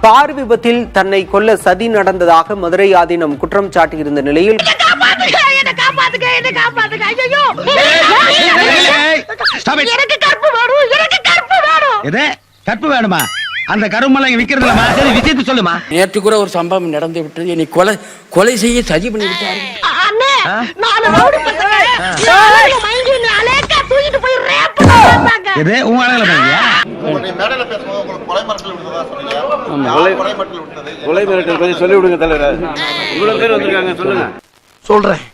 Car விபத்தில் தன்னை கொல்ல சதி நடந்ததாக மதுரை ஆதீனம் குற்றம் சாட்டியிருந்த நிலையில் கற்பு வேணுமா? அந்த கருமெல்லாம் விக்கிறதுலமா? சரி விஷயத்தை சொல்லுமா. நேற்று கூட ஒரு சம்பவம் நடந்து விட்டது. என்னை கொலை செய்ய சதி பண்ணி விட்டாரு. சொல்லி விடுங்க தலைவர். இவ்வளவு பேர் வந்திருக்காங்க, சொல்லுங்க. சொல்றேன்,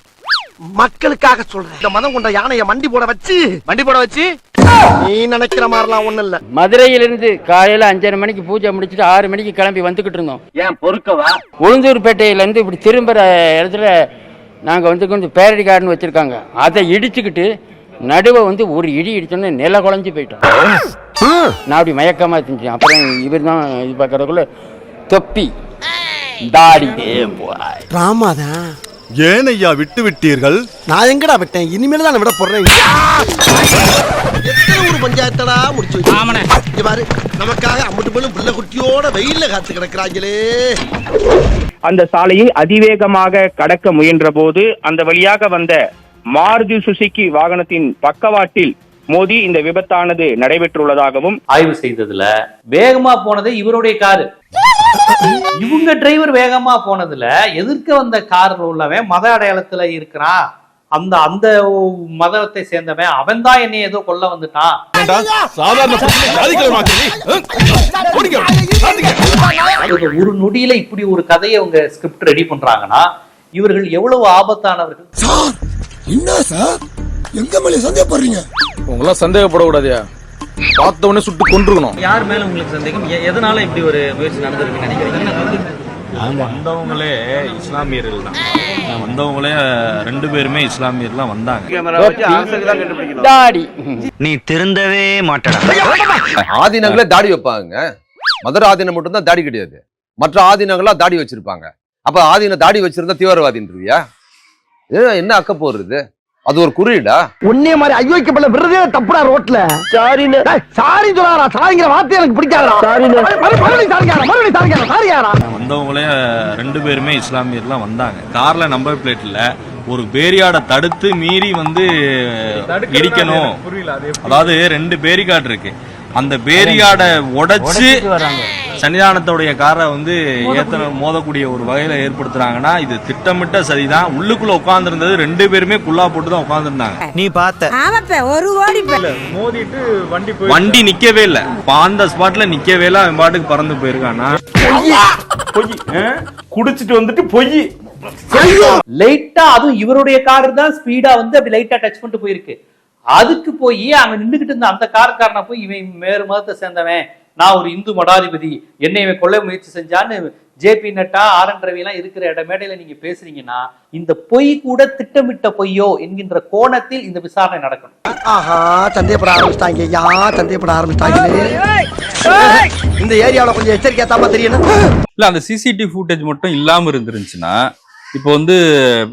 மக்களுக்காக சொல்றேன். இந்த மதம் கொண்ட யானைய மண்டி போட வச்சு நீ நினைக்கிற மாதிரிலாம் ஒண்ணு இல்ல. மதுரையிலிருந்து காலையில 5:30 மணிக்கு பூஜை முடிச்சுட்டு 6 மணிக்கு கிளம்பி வந்துகிட்டு இருந்தோம். ஏன் பொறுக்கவா? உளுந்தூர்பேட்டையில இருந்து இப்படி திரும்புற இடத்துல நாங்க வந்து கொஞ்சம் பேரடி கார்டன் வச்சிருக்காங்க. அதை இடிச்சுக்கிட்டு நடுவை வந்து ஒரு இடி இடிச்சோன்னு நில குழஞ்சு போயிட்டோம். நான் அப்படி மயக்கமா இருந்துச்சு. அப்புறம் இவர் தான் இது பார்க்கறதுக்குள்ள தொப்பி தாடி ராமாதான். ஏன் ஐயா விட்டு விட்டீர்கள்? நான் எங்கடா விட்டேன்? இனிமேல் தான் விட போறேன். எத்தனை ஒரு பஞ்சாயத்தடா முடிச்சு வச்சு பாரு. நமக்காக அம்பட்டு போலும் பிள்ளை குட்டியோட வெயில்ல காத்து கிடக்குறாங்களே. அந்த சாலையை அதிவேகமாக கடக்க முயன்ற போது அந்த வழியாக வந்த மாருதி சுசுகி வாகனத்தின் பக்கவாட்டில் மோதி இந்த விபத்தானது நடைபெற்றுள்ளதாகவும் ஆய்வு செய்ததுல வேகமா போனது இவருடைய காரு. இவங்க டிரைவர் வேகமா போனதுல எதிர்க்க வந்த கார் உள்ளவன் மத அடையாளத்துல இருக்கிறான், அந்த அந்த மதத்தை சேர்ந்தவன், அவன் தான் என்னை ஏதோ கொல்ல வந்துட்டான். ஒரு நொடியில இப்படி ஒரு கதையை அவங்க ஸ்கிரிப்ட் ரெடி பண்றாங்கன்னா இவர்கள் எவ்வளவு ஆபத்தானவர்கள். என்ன சார், எங்க மேல சந்தேகப்படுறீங்க? உங்களாம் சந்தேகப்படக்கூடாதியா, பார்த்த உடனே சுட்டு கொன்றுக்கணும். யார் மேல உங்களுக்கு சந்தேகம்? எதனால இப்படி ஒரு முயற்சி நடந்திருக்குன்னு நினைக்கிறீங்க? வந்தவங்களே இஸ்லாமியர்கள் தான். வந்தவங்களே 2 பேருமே இஸ்லாமியர்லாம் வந்தாங்க. நீ திருந்தவே மாட்டடா. ஆதீனங்களே தாடி வைப்பாங்க. மதுரை ஆதீனம் மட்டும் தான் தாடி கிடையாது, மற்ற ஆதீனங்களா தாடி வச்சிருப்பாங்க. அப்ப ஆதீன தாடி வச்சிருந்தா தீவிரவாதின்றியா? என்ன அக்க போறது? அது ஒரு குறியீடா? உன்னே மாதிரி ஐயோக்கப்பட விடுறதே தப்புடா ரோட்ல. சாரின்னு சாரி சொல்லாரா? சாரிங்கிற வார்த்தை எனக்கு பிடிக்காதடா. வந்தவங்களே 2 பேருமே இஸ்லாமியர்லாம் வந்தாங்க. கார்ல நம்பர் பிளேட்ல ஒரு பேரியார்டை தடுத்து மீறி வந்து இடிக்கணும். அதாவது 2 பேரிகார்டு இருக்கு, அந்த பேரியார்டை உடைச்சு சன்னிதானத்தோடைய காரை வந்து மோதக்கூடிய ஒரு வகையில ஏற்படுத்துறாங்கன்னா இது திட்டமிட்ட சரிதான். உள்ளுக்குள்ள உட்கார்ந்து இருந்தது 2 பேருமே குல்லா போட்டு தான் உட்கார்ந்து இருந்தாங்க. நீ பார்த்த மோதிட்டு வண்டி நிக்கவே இல்ல, அந்த ஸ்பாட்ல நிக்கவே இல்ல. அவன் பாட்டுக்கு பறந்து போயிருக்கானா? குடிச்சிட்டு வந்துட்டு பொய். லைட்டா அதுவும் இவருடைய கார் தான் ஸ்பீடா வந்து அப்படி லைட்டா டச் பண்ணிட்டு போயிருக்கு. அதுக்கு போய் அவன் நின்றுகிட்டு இருந்த அந்த காருக்காரனை போய் இவன் வேறு மதத்தை சேர்ந்தவன், நான் ஒரு இந்து மடாதிபதி, என்னை இவன் கொல்ல முயற்சி செஞ்சான்னு ஜேபி நட்டா ஆர்.என். ரவி எல்லாம் இருக்கிற மேடையில நீங்க பேசுறீங்கன்னா இந்த பொய் கூட திட்டமிட்ட பொய்யோ என்கின்ற கோணத்தில் இந்த விசாரணை நடக்கணும். சந்தேகப்பட ஆரம்பிச்சிட்டாங்க. இந்த ஏரியாவில் கொஞ்சம் எச்சரிக்கையா தான் தெரியணும். இல்ல, அந்த சிசிடிவி ஃபுட்டேஜ் மட்டும் இல்லாம இருந்துருந்துச்சுன்னா இப்போ வந்து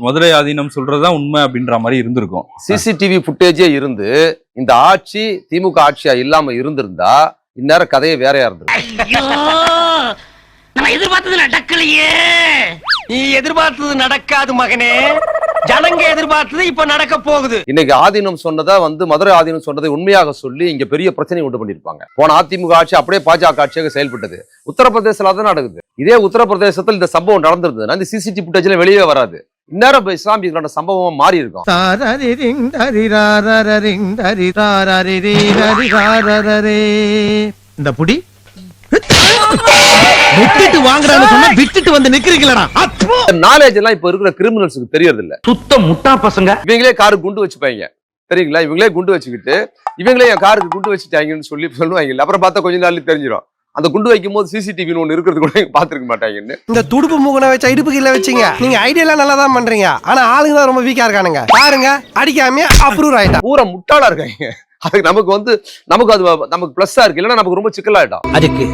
மதுரை ஆதீனம் சொல்றதுதான் உண்மை அப்படின்ற மாதிரி இருந்திருக்கும். சிசிடிவி ஃபுட்டேஜே இருந்து இந்த ஆட்சி திமுக ஆட்சியா இல்லாம இருந்திருந்தா இந்நேரம் கதையை வேறையா இருந்திருக்கும். நம்ம எதிர்பார்த்தது நடக்கலையே. நீ எதிர்பார்த்தது நடக்காது மகனே. ஜனங்க எதிர்பார்த்தது இப்ப நடக்க போகுது. இன்னைக்கு ஆதீனம் சொன்னதா வந்து மதுரை ஆதீனம் சொன்னதை உண்மையாக சொல்லி இங்க பெரிய பிரச்சனை உண்டு பண்ணிருப்பாங்க. போன அதிமுக ஆட்சி அப்படியே பாஜக ஆட்சியாக செயல்பட்டது. உத்தரப்பிரதேசத்துல தான் நடக்குது. இதே உத்தரப்பிரதேசத்தில் இந்த சம்பவம் நடந்திருந்ததுன்னா இந்த சிசிடிவி ஃபுட்டேஜ்ல வெளியே வராது. இந்நேரம் இஸ்லாமியர்களோட சம்பவம் மாறி இருக்கும். இந்த புடி விட்டுட்டு வாங்குறான்னு சொன்னா விட்டுட்டு வந்து நிக்கிறீங்களா? நாலேஜ் எல்லாம் இப்ப இருக்கிற கிரிமினல்ஸுக்கு தெரியறது இல்ல. சுத்த முட்டா பசங்க. இவங்களே காருக்கு குண்டு வச்சுப்பாங்க தெரியுங்களா? இவங்களே குண்டு வச்சுக்கிட்டு இவங்களே என் காருக்கு குண்டு வச்சுட்டாங்கன்னு சொல்லுவாங்க. அப்புறம் பார்த்தா கொஞ்ச நாள்ல தெரிஞ்சிடும். அந்த குண்டு வைக்கும் போது சிசிடிவி ஒண்ணு இருக்கிறது கூட பாத்துருக்க மாட்டாங்கன்னு. இந்த துடுப்பு மூக்கனை வச்சா இடுப்பு கீழ வச்சீங்க. நீங்க ஐடியா நல்லா தான் பண்றீங்க, ஆனா ஆளுங்க தான் ரொம்ப வீக்கா இருக்கானுங்க. பாருங்க, அடிக்காம அப்ரூவ் ஆயிட்டா. பூரா முட்டாளா இருக்காங்க. அதுக்கு நமக்கு அது நமக்கு பிளஸ்ஸா இருக்கு, இல்லன்னா நமக்கு ரொம்ப சிக்கலாயிட்டா. அதுக்கு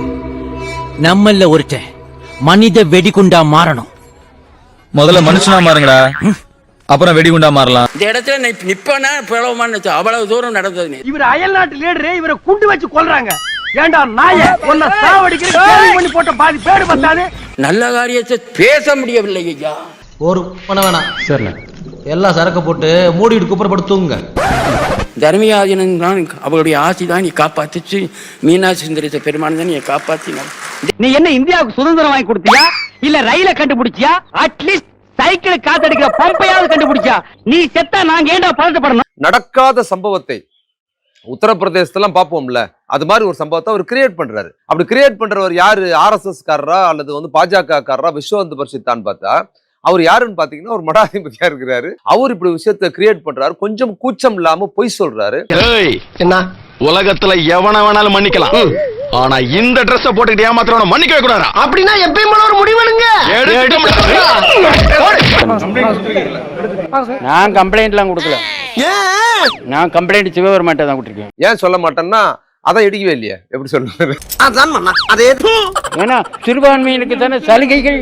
நம்மள ஒருத்தன் மனித வெடிகுண்டா மாறணும். முதல்ல மனுஷனா மாறுங்கடா, அப்புறம் வெடிகுண்டா மாறலாம். இந்த இடத்துல நிப்பனா பிளவமான்னு அவ்வளவு தூரம் நடந்தது. இவர் அயல் நாட்டு லீடரு, இவரை குண்டு வச்சு கொல்றாங்க. ஏண்டா நாயே உன்னை சாவடிக்கிற கேள்வி பண்ணி போட்ட பாதி பேடு பத்தாது. நல்ல காரியத்தை பேச முடியவில்லை ஐயா. ஒரு பண்ண வேணாம் சரி, எல்லாம் சரக்கு போட்டு மூடிட்டு குப்புறப்படுத்துங்க. தர்மியாதீனம் தான் அவருடைய ஆசி தான் நீ காப்பாத்துச்சு. மீனாட்சி சுந்தரத்தை பெருமான் தான் நீ காப்பாத்தினார். நீ என்ன இந்தியாவுக்கு சுதந்திரம் வாங்கி கொடுத்தியா இல்ல ரயில கண்டுபிடிச்சியா? அட்லீஸ்ட் சைக்கிள் காத்தடிக்கிற பம்பையாவது கண்டுபிடிச்சா? நீ செத்தா நாங்க ஏண்டா பதட்டப்படணும்? நடக்காத சம்பவத்தை உத்தரப்பிரதேசத்தெல்லாம் பார்ப்போம்ல, அது மாதிரி ஒரு சம்பவத்தை அவர் கிரியேட் பண்றாரு. அப்படி கிரியேட் பண்றவர் யாரு? RSS காரரா அல்லது வந்து பாஜக காரரா, விஸ்வ இந்து பரிஷத்தான்னு பார்த்தா அவர் யாருன்னு பாத்தீங்கன்னா ஒரு மடாதிபதியா இருக்கிறாரு. அவர் இப்படி விஷயத்த கிரியேட் பண்றாரு. கொஞ்சம் கூச்சம் இல்லாம பொய் சொல்றாரு. என்ன உலகத்துல எவன வேணாலும் மன்னிக்கலாம், ஆனா இந்த Dress போட்டுக்கிட்டு ஏமாத்துறவன மன்னிக்கவே கூடாது. அப்படின்னா எப்பயும் ஒரு முடிவெடுங்க. நான் கம்ப்ளைண்ட்லாம் கொடுக்கல. நான் கம்ப்ளைண்ட் சிவபெருமான்ட்ட தான் கொடுத்துருக்கேன். ஏன் சொல்ல மாட்டேன்னா அதை இடிக்கவே இல்லையே, எப்படி சொல்லுவாரு? ஏன்னா சிறுபான்மையினுக்கு தானே சலுகைகள்.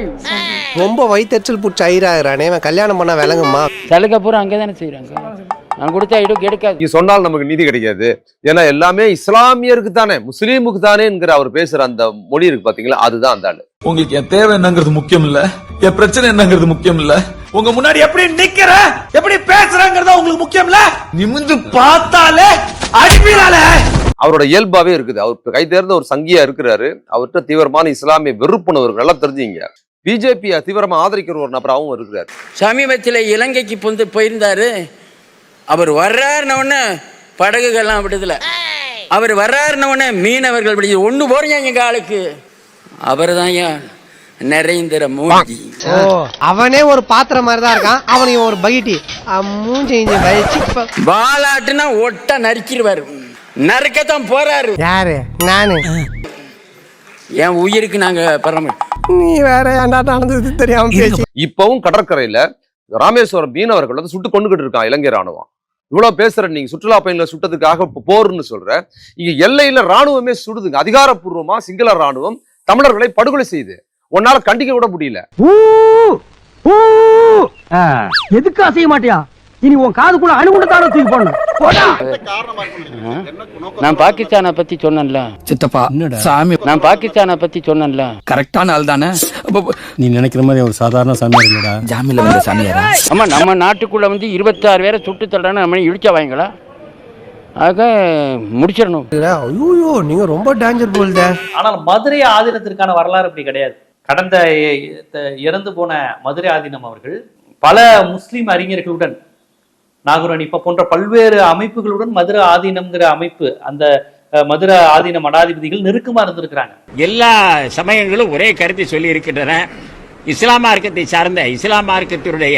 ரொம்ப வயிற்றுச்சல் புடிச்சு ஐராகிறானே, கல்யாணம் பண்ண விளங்குமா? சலுகை பூரா அங்கதானே செய்யறாங்க. நான் கொடுத்தா இடம் கிடைக்காது. நீ சொன்னால் நமக்கு நீதி கிடைக்காது. ஏன்னா எல்லாமே இஸ்லாமியருக்கு தானே, முஸ்லீமுக்கு தானேங்கிற அவர் பேசுற அந்த மொழி இருக்கு பாத்தீங்களா, அதுதான் அந்த ஆளு. உங்களுக்கு என் தேவை என்னங்கிறது முக்கியம் இல்ல, என் பிரச்சனை என்னங்கிறது முக்கியம் இல்ல, உங்க முன்னாடி எப்படி நிக்கிற எப்படி பேசுறங்கிறதா உங்களுக்கு முக்கியம் இல்ல. நிமிந்து பார்த்தாலே அடிப்பீரால. அவரோட இயல்பாவே இருக்குது. அவர் கை தேர்ந்த ஒரு சங்கியா இருக்கிறாரு. அவர்கிட்ட தீவிரமான இஸ்லாமிய வெறுப்புணர்வு எல்லாம் தெரிஞ்சுங்க. பிஜேபி தீவிரமா ஆதரிக்கிற ஒரு நபராகவும் இருக்கிறார். சமீபத்தில் இலங்கைக்கு போயிருந்தாரு. அவர் வர்றாருன்னு படகுகள்லாம் விடுதல. அவர் வர்றாருன்னு மீனவர்கள் விடுது ஒண்ணு போறீங்க எங்க ஆளுக்கு. அவர் தான் நரேந்திர மோடி. அவனே ஒரு பாத்திரம் மாதிரி தான் இருக்கான். அவனையும் ஒரு பகிட்டி பாலாட்டுனா ஒட்ட நறுக்கிடுவாரு. நறுக்கத்தான் போறாரு. யாரு? நானு. என் உயிருக்கு நாங்க பரம. நீ வேற நடந்தது தெரியாம பேசி. இப்பவும் கடற்கரையில ராமேஸ்வரம் மீனவர்கள் வந்து சுட்டு கொண்டுகிட்டு இருக்கான் இலங்கை ராணுவம். இவ்வளவு பேசுற நீங்க சுற்றுலா பயணிகளை சுட்டதுக்காக போர்னு சொல்ற, இங்க எல்லையில ராணுவமே சுடுதுங்க. அதிகாரப்பூர்வமா சிங்கள ராணுவம் தமிழர்களை படுகொலை செய்யுது. உன்னால கண்டிக்க விட முடியல. எதுக்கு அசைய மாட்டியா? இனி உன் காதுக்குள்ள அணுகுண்டத்தான தூக்கி போடணும். நான் பாகிஸ்தானை பத்தி சொன்னேன்ல சித்தப்பா சாமி, நான் பாகிஸ்தானை பத்தி சொன்னேன்ல. கரெக்டான ஆள் தானே. நீ நினைக்கிற மாதிரி ஒரு சாதாரண சாமியார் இல்லடா, ஜாமில வந்த சாமியாரா? ஆமா, நம்ம நாட்டுக்குள்ள வந்து 26 பேரை சுட்டு தள்ளுறான்னு நம்ம இழிச்சா வாங்களா? ஆக முடிச்சிடணும். ஐயோ, நீங்க ரொம்ப டேஞ்சர் போல்தே. ஆனால் மதுரை ஆதீனத்திற்கான வரலாறு அப்படி கிடையாது. கடந்த இறந்து போன மதுரை ஆதீனம் அவர்கள் பல முஸ்லிம் அறிஞர்களுடன், நாகூர் இப்ப போன்ற பல்வேறு அமைப்புகளுடன் மதுரை ஆதீனம்ங்கிற அமைப்பு, அந்த மதுரை ஆதீன மடாதிபதிகள் நெருக்கமா இருந்திருக்கிறாங்க. எல்லா சமயங்களும் ஒரே கருத்தை சொல்லி இருக்கின்றன. இஸ்லாம் மார்க்கத்தை சார்ந்த இஸ்லாம் மார்க்கத்தினுடைய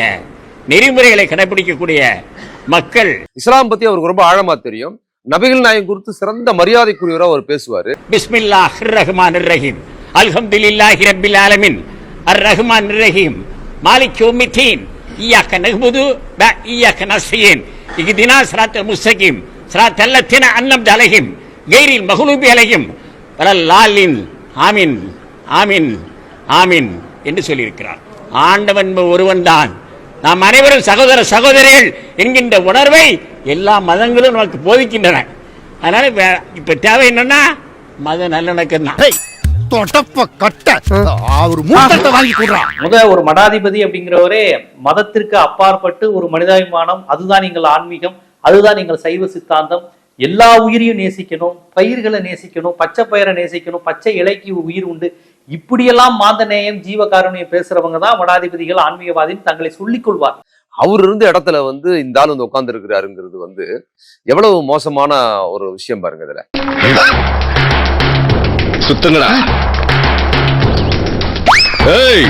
நெறிமுறைகளை கடைபிடிக்கக்கூடிய மக்கள். இஸ்லாம் பத்தி அவருக்கு ரொம்ப ஆழமா தெரியும். நபிகள் நாயகம் குறித்து சிறந்த மரியாதைக்குரியவரா அவர் பேசுவாரு. பிஸ்மில்லாஹிர் ரஹ்மானிர் ரஹீம், அல்ஹம்துலில்லாஹி ரப்பில் ஆலமீன், அர் ரஹ்மானிர் ரஹீம், மாலிக் யௌமித்தீன், இய்யாக நஅ்புது வ இய்யாக நஸ்தஈன், இஹ்தினா ஸிராத்தல் முஸ்தகீம், ஸிராத்தல் லதீன அன்அம்த அலைஹிம் கைரில் மக்லூபி அலைஹிம் வலல்லாலின். ஆமீன் ஆமீன் ஆமீன் என்று சொல்லியிருக்கிறார். ஆண்டவன் ஒருவன் தான். நாம் அனைவரும் சகோதர சகோதரிகள் என்கின்ற உணர்வை எல்லா மதங்களும் நமக்கு போதிக்கின்றன. அதனால இப்ப தேவை என்னன்னா மத நல்லிணக்கம் தான். ஒரு மடாதிபதி அப்படிங்கிறவரே மதத்திற்கு அப்பாற்பட்டு ஒரு மனிதாபிமானம், அதுதான் எங்கள் ஆன்மீகம், அதுதான் எங்கள் சைவ சித்தாந்தம், எல்லா உயிரையும் நேசிக்கணும், பயிர்களை நேசிக்கணும், பச்சை பயிரை நேசிக்கணும், பச்சை இலைக்கு உயிர் உண்டு, இப்படியெல்லாம் மாந்த நேயம் ஜீவகாருண்யம் பேசுறவங்க தான் மடாதிபதிகள், ஆன்மீகவாதின்னு தங்களை சொல்லிக் கொள்வார். அவர் இருந்த இடத்துல வந்து இந்த ஆள் வந்து உட்கார்ந்து இருக்கிறாருங்கிறது வந்து எவ்வளவு மோசமான ஒரு விஷயம் பாருங்க. இதுல சுத்துங்கடா, ஏய்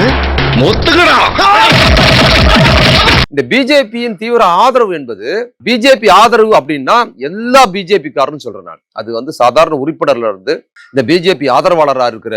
மொத்துங்கடா. இந்த பிஜேபியின் தீவிர ஆதரவு என்பது, பிஜேபி ஆதரவு அப்படின்னா எல்லா பிஜேபி காரன்னு சொல்றேன் நான். அது வந்து சாதாரண உறுப்பினர்ல இருந்து இந்த பிஜேபி ஆதரவாளராக இருக்கிற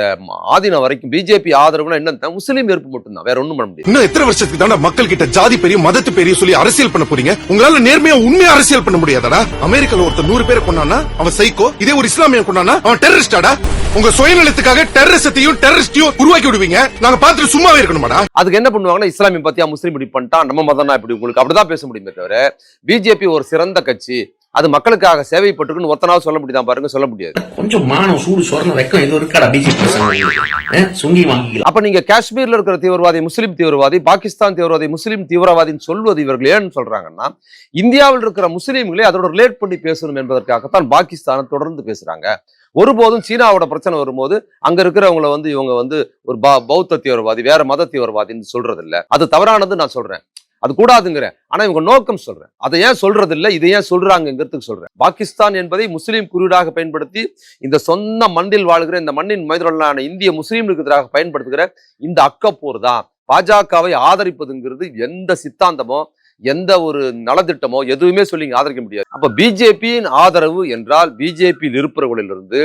ஆதீனம் வரைக்கும் பிஜேபி ஆதரவுனா என்ன, முஸ்லீம் எதிர்ப்பு மட்டும்தான், வேற ஒண்ணும் பண்ண முடியாது. இன்னும் எத்தனை வருஷத்துக்கு தானே மக்கள் கிட்ட ஜாதி பெரிய மதத்து பெரிய சொல்லி அரசியல் பண்ண போறீங்க? உங்களால நேர்மையா உண்மையா அரசியல் பண்ண முடியாதடா? அமெரிக்கால ஒருத்தர் 100 பேரை கொண்டானா அவன் சைக்கோ, இதே ஒரு இஸ்லாமியன் கொண்டானா அவன் டெரரிஸ்டாடா? உங்க சுயநலத்துக்காக டெரரிசத்தையும் டெரரிஸ்டையும் உருவாக்கி விடுவீங்க. நாங்க பார்த்துட்டு சும்மாவே இருக்கணுமாடா? அதுக்கு என்ன பண்ணுவாங்கன்னா, இஸ்லாமிய பத்தியா முஸ்லீம் இப்படி பண்ணிட்டான், நம்ம மதம் இப்படி, உங்களுக்கு அப்படிதான் பேச முடியுமே தவிர பிஜேபி ஒரு சிறந்த கட்சி, அது மக்களுக்காக சேவைப்பட்டிருக்குன்னு ஒத்தனாவது சொல்ல முடியுதான் பாருங்க, சொல்ல முடியாது. கொஞ்சம் மானம் சூடு சொரண வெக்கம் இது இருக்காடா பிஜேபி சுங்கி வாங்கி. அப்ப நீங்க காஷ்மீர்ல இருக்கிற தீவிரவாதி முஸ்லீம் தீவிரவாதி, பாகிஸ்தான் தீவிரவாதி முஸ்லீம் தீவிரவாதின்னு சொல்வது இவர்கள் ஏன்னு சொல்றாங்கன்னா, இந்தியாவில் இருக்கிற முஸ்லீம்களே அதோட ரிலேட் பண்ணி பேசணும் என்பதற்காகத்தான் பாகிஸ்தானை தொடர்ந்து பேசுறாங்க. ஒருபோதும் சீனாவோட பிரச்சனை வரும்போது அங்க இருக்கிறவங்களை வந்து இவங்க வந்து ஒரு பௌத்த தீவிரவாதி, வேற மத தீவிரவாதின்னு சொல்றது இல்ல. அது தவறானது நான் சொல்றேன், அது கூடாதுங்கிறேன். ஆனா இவங்க நோக்கம் சொல்றேன், அதை ஏன் சொல்றது இல்ல, இதை ஏன் சொல்றாங்கிறதுக்கு சொல்றேன். பாகிஸ்தான் என்பதை முஸ்லீம் குறியீடாக பயன்படுத்தி இந்த சொந்த மண்ணில் வாழ்கிற இந்த மண்ணின் மைந்தர்களான இந்திய முஸ்லீம்களுக்கு எதிராக பயன்படுத்துகிற இந்த அக்கப்போர் தான். பாஜகவை ஆதரிப்பதுங்கிறது எந்த சித்தாந்தமோ எந்த ஒரு நலத்திட்டமோ எதுவுமே சொல்லி ஆதரிக்க முடியாது. அப்ப பிஜேபியின் ஆதரவு என்றால் பிஜேபியில் இருப்பவர்களிலிருந்து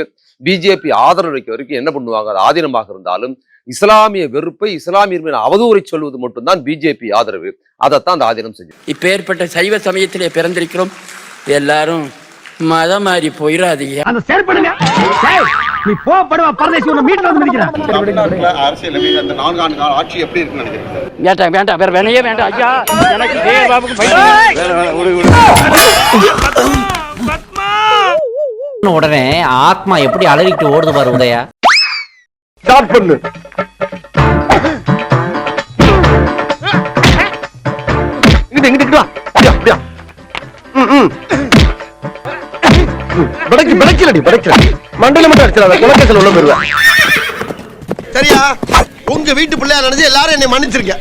பிஜேபி ஆதரவு வைக்க வரைக்கும் என்ன பண்ணுவாங்க, அது ஆதீனமாக இருந்தாலும் இஸ்லாமிய வெறுப்பை, இஸ்லாமியர் மீது அவதூறை சொல்வது மட்டும்தான் பிஜேபி ஆதரவு. அதைத்தான் அந்த ஆதீனம் செஞ்சு. இப்ப ஏற்பட்ட சைவ சமயத்திலே பிறந்திருக்கிறோம், எல்லாரும் மதம் மாறி போயிடாதீங்க. அந்த செயல்படுங்க. நீ போடுவா பரதேசி உன்னை மீட்ல வந்து நினைக்கிறேன். அரசியல் அந்த 4 ஆண்டு கால ஆட்சி எப்படி இருக்குன்னு நினைக்கிறீங்க? வேண்டாம் வேண்டாம், வேற வேணையே வேண்டாம் ஐயா. எனக்கு பாபுக்கு உடனே ஆத்மா எப்படி அலறிட்டு ஓடுது பாரு உதயா. ஸ்டார்ட் பண்ணு. இங்கிட்டு வா. அப்படியா மண்டல மட்டும் அடிச்சிடாத, குலக்கேசல் உள்ள போயிருவேன். சரியா? உங்க வீட்டு பிள்ளையா நினைச்சு எல்லாரும் என்னை மன்னிச்சிருக்க.